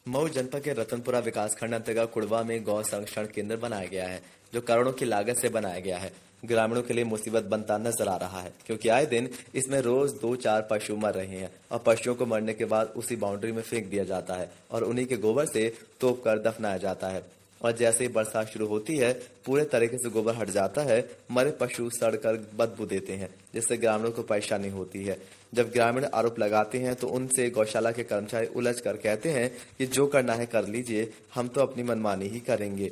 मऊ जनपद के रतनपुरा विकासखंड अंतर्गत कुड़वा में गौ संरक्षण केंद्र बनाया गया है, जो करोड़ों की लागत से बनाया गया है। ग्रामीणों के लिए मुसीबत बनता नजर आ रहा है, क्योंकि आए दिन इसमें रोज 2-4 पशु मर रहे हैं और पशुओं को मरने के बाद उसी बाउंड्री में फेंक दिया जाता है और उन्हीं के गोबर से तोप कर दफनाया जाता है। और जैसे ही बरसात शुरू होती है, पूरे तरीके से गोबर हट जाता है। मरे पशु सड़कर बदबू देते हैं, जिससे ग्रामीणों को परेशानी होती है। जब ग्रामीण आरोप लगाते हैं तो उनसे गौशाला के कर्मचारी उलझ कर कहते हैं कि जो करना है कर लीजिए, हम तो अपनी मनमानी ही करेंगे।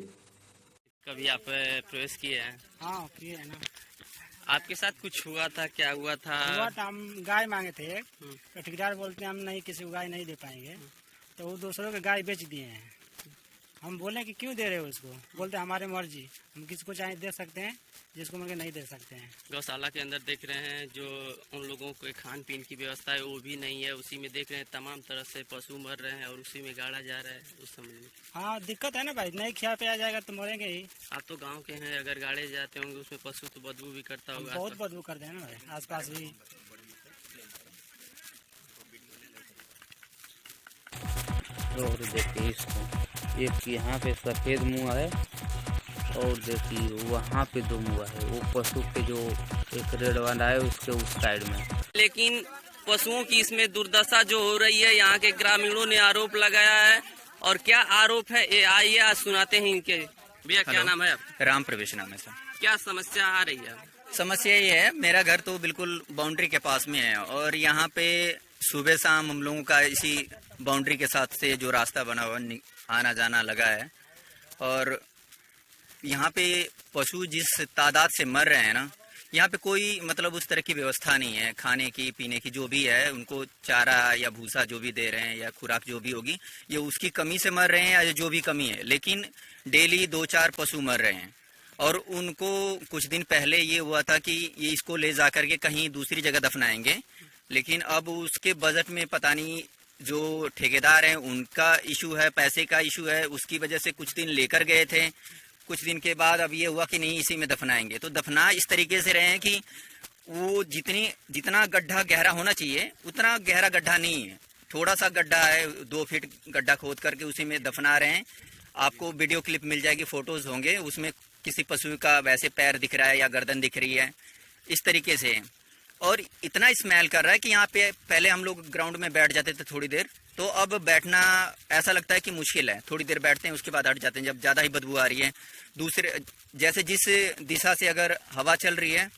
कभी आप प्रवेश किए हैं? हाँ किए है ना। आपके साथ कुछ हुआ था? क्या हुआ था? हुआ था, हम गाय मांगे थे तो ठेकेदार बोलते हैं हम नहीं, किसी को गाय नहीं दे पाएंगे। तो वो दूसरों के गाय बेच दिए हैं। हम बोले कि क्यों दे रहे हो उसको, बोलते हमारे मर्जी, हम किसको चाहे दे सकते हैं, जिसको मर्जी नहीं दे सकते हैं। गौशाला के अंदर देख रहे हैं जो उन लोगों को खान पीन की व्यवस्था है वो भी नहीं है। उसी में देख रहे हैं तमाम तरह से पशु मर रहे हैं और उसी में गाड़ा जा रहा है। उस समय में हाँ दिक्कत है ना भाई, नहीं खिया पिया जाएगा तो मरेंगे ही। आप तो गांव के हैं, अगर गाड़े जाते होंगे उसमें पशु तो बदबू भी करता होगा। बहुत बदबू करते हैं ना भाई, आस पास भी। और देखिए इसको, एक यहाँ पे सफेद मुआ है और देखिए वहाँ पे 2 मुआ है। वो पशु के जो एक रेड वाला है उसके उस साइड में। लेकिन पशुओं की इसमें दुर्दशा जो हो रही है, यहाँ के ग्रामीणों ने आरोप लगाया है। और क्या आरोप है ये आइए आज सुनाते हैं इनके। भैया क्या नाम है आपका? राम प्रवेश नाम है सर। क्या समस्या आ रही है? समस्या ये है, मेरा घर तो बिल्कुल बाउंड्री के पास में है और यहाँ पे सुबह शाम हम लोगों का इसी बाउंड्री के साथ से जो रास्ता बना हुआ आना जाना लगा है। और यहाँ पे पशु जिस तादाद से मर रहे हैं ना, यहाँ पे कोई मतलब उस तरह की व्यवस्था नहीं है। खाने की पीने की जो भी है, उनको चारा या भूसा जो भी दे रहे हैं या खुराक जो भी होगी, ये उसकी कमी से मर रहे हैं या जो भी कमी है। लेकिन डेली 2-4 पशु मर रहे हैं और उनको कुछ दिन पहले ये हुआ था कि ये इसको ले जा करके कहीं दूसरी जगह दफनाएंगे। लेकिन अब उसके बजट में पता नहीं, जो ठेकेदार हैं उनका इशू है, पैसे का इशू है, उसकी वजह से कुछ दिन लेकर गए थे। कुछ दिन के बाद अब ये हुआ कि नहीं इसी में दफनाएंगे। तो दफना इस तरीके से रहे हैं कि वो जितना गड्ढा गहरा होना चाहिए उतना गहरा गड्ढा नहीं है। थोड़ा सा गड्ढा है, 2 फीट गड्ढा खोद करके उसी में दफना रहे हैं। आपको वीडियो क्लिप मिल जाएगी, फोटोज होंगे, उसमें किसी पशु का वैसे पैर दिख रहा है या गर्दन दिख रही है, इस तरीके से। और इतना स्मेल कर रहा है कि यहाँ पे पहले हम लोग ग्राउंड में बैठ जाते थे थोड़ी देर, तो अब बैठना ऐसा लगता है कि मुश्किल है। थोड़ी देर बैठते हैं उसके बाद हट जाते हैं जब ज़्यादा ही बदबू आ रही है। दूसरे जैसे जिस दिशा से अगर हवा चल रही है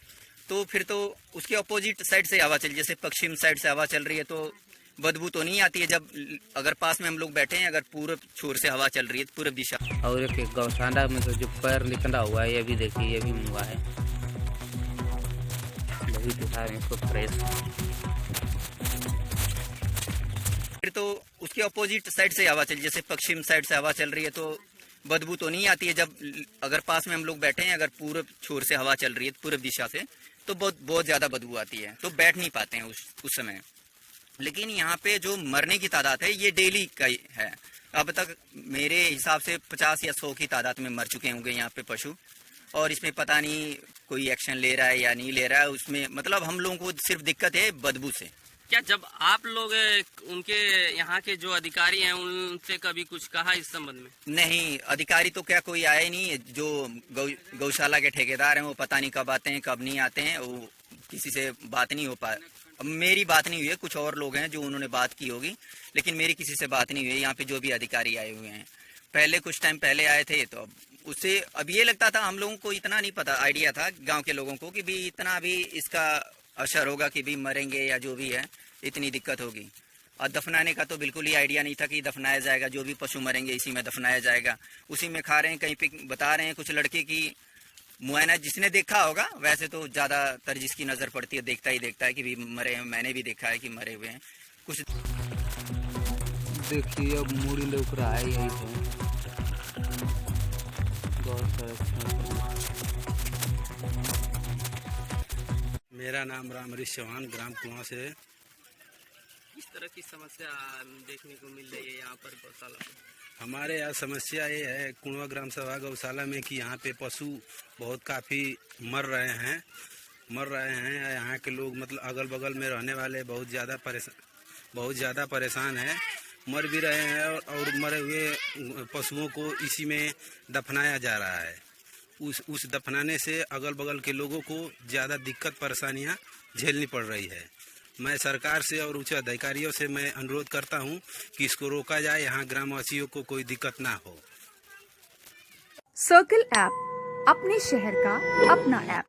तो फिर तो उसके अपोजिट साइड से हवा चल, जैसे पश्चिम साइड से हवा चल रही है तो बदबू तो नहीं आती है। जब अगर पास में हम लोग बैठे हैं, अगर पूर्व छोर से हवा चल रही है, पूर्व दिशा। और एक गौशाला में तो जो पैर निकला हुआ है, ये भी देखिए, ये भी मुआ है। वही दिखा रहे हैं इसको फ्रेश। फिर तो उसके अपोजिट साइड से हवा चल, जैसे पश्चिम साइड से हवा चल रही है तो बदबू तो नहीं आती है। जब अगर पास में हम लोग बैठे हैं, अगर पूर्व छोर से हवा चल रही है, पूर्व दिशा से, तो बहुत ज़्यादा बदबू आती है, तो बैठ नहीं पाते हैं उस समय। लेकिन यहाँ पे जो मरने की तादाद है ये डेली का है। अब तक मेरे हिसाब से 50 या 100 की तादाद में मर चुके होंगे यहाँ पे पशु। और इसमें पता नहीं कोई एक्शन ले रहा है या नहीं ले रहा है। उसमें मतलब हम लोगों को सिर्फ दिक्कत है बदबू से। क्या जब आप लोग उनके यहाँ के जो अधिकारी हैं उनसे कभी कुछ कहा इस संबंध में? नहीं, अधिकारी तो क्या कोई आया ही नहीं। जो गौशाला के ठेकेदार हैं वो पता नहीं कब आते हैं कब नहीं आते हैं, वो किसी से बात नहीं हो पाया। मेरी बात नहीं हुई है, कुछ और लोग हैं जो उन्होंने बात की होगी, लेकिन मेरी किसी से बात नहीं हुई है। यहाँ पे जो भी अधिकारी आए हुए हैं, पहले कुछ टाइम पहले आए थे, तो अब उससे अब ये लगता था, हम लोगों को इतना नहीं पता, आइडिया था गांव के लोगों को कि भी इतना भी इसका असर होगा कि भी मरेंगे या जो भी है, इतनी दिक्कत होगी। और दफनाने का तो बिल्कुल ही आइडिया नहीं था कि दफनाया जाएगा, जो भी पशु मरेंगे इसी में दफनाया जाएगा। उसी में खा रहे हैं, कहीं पे बता रहे हैं कुछ लड़के की मुआयना जिसने देखा होगा, वैसे तो ज़्यादातर जिसकी नज़र पड़ती है देखता है कि भी मरे हैं। मैंने भी देखा है कि मरे हुए हैं कुछ। देखिए अब मूड़ी लौक रहा है, यही है। मेरा नाम रामहरीश चौहान, ग्राम कुआं से। किस तरह की समस्या देखने को मिल रही है यहाँ पर गौशाला में? हमारे यहाँ समस्या ये है कुणवा ग्राम सभा गौशाला में कि यहाँ पे पशु बहुत काफ़ी मर रहे हैं। यहाँ के लोग मतलब अगल बगल में रहने वाले बहुत ज़्यादा परेशान हैं। मर भी रहे हैं और मरे हुए पशुओं को इसी में दफनाया जा रहा है। उस दफनाने से अगल बगल के लोगों को ज़्यादा दिक्कत परेशानियां झेलनी पड़ रही है। मैं सरकार से और उच्च अधिकारियों से मैं अनुरोध करता हूं कि इसको रोका जाए, यहाँ ग्रामवासियों को कोई दिक्कत ना हो। सर्कल ऐप, अपने शहर का अपना ऐप।